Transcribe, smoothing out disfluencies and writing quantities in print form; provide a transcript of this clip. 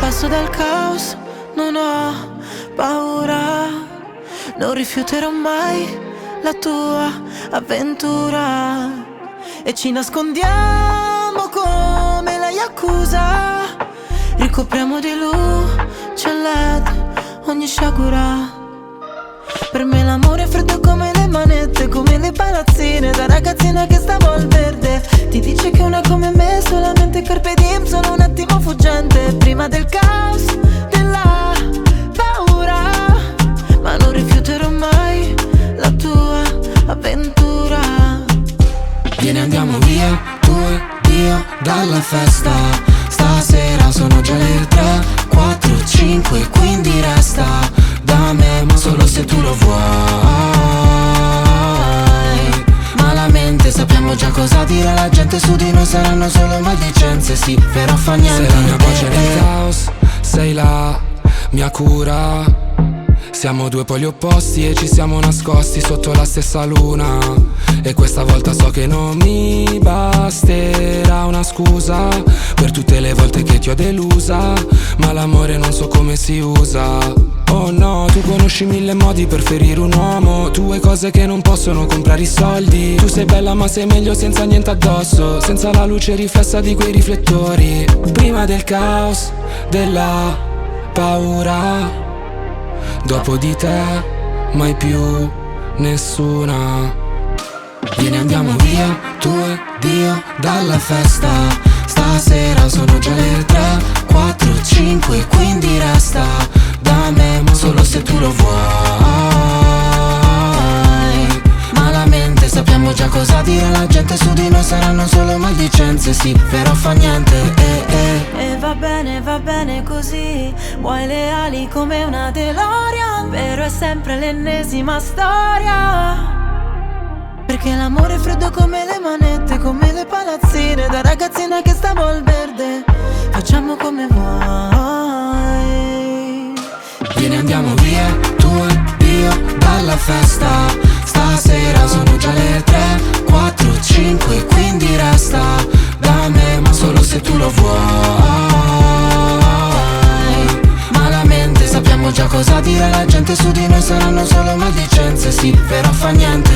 passo dal caos, non ho paura, non rifiuterò mai la tua avventura. E ci nascondiamo come la Yakuza, ricopriamo di luce LED ogni sciagura. Per me l'amore è freddo come le manette, come le palazzine da ragazzina che stavo al verde. Ti dice che una come me solamente carpe diem, solo un attimo fuggente prima del caos, della paura. Ma non rifiuterò mai la tua avventura. Vieni andiamo via, tu e io dalla festa. Stasera sono già le 3, 4, 5, quindi resta da me, ma solo se tu lo vuoi. Malamente sappiamo già cosa dire alla gente, su di noi saranno solo maldicenze, sì, però fa niente. Sei la mia voce nel caos, sei la mia cura. Siamo due poli opposti e ci siamo nascosti sotto la stessa luna. E questa volta so che non mi basterà una scusa per tutte le volte che ti ho delusa, ma l'amore non so come si usa. Oh no, tu conosci 1000 modi per ferire un uomo. Tu hai cose che non possono comprare i soldi. Tu sei bella ma sei meglio senza niente addosso, senza la luce riflessa di quei riflettori. Prima del caos, della paura, dopo di te mai più nessuna. Vieni andiamo via, tu ed io dalla festa. Stasera sono già le 3, 4, 5, quindi resta da me, ma solo se tu lo vuoi. Malamente sappiamo già cosa dire alla gente, su di noi saranno solo maldicenze, sì, però fa niente, E va bene così, vuoi le ali come una DeLorean, però è sempre l'ennesima storia. Perché l'amore è freddo come le manette, come le palazzine da ragazzina che stavo al verde. Facciamo come vuoi. Vieni andiamo via, tu e io dalla festa. Stasera sono già le 3, 4, 5, quindi resta da me, ma solo se tu lo vuoi. Malamente sappiamo già cosa dire alla gente, su di noi saranno solo maldicenze, sì, però fa niente,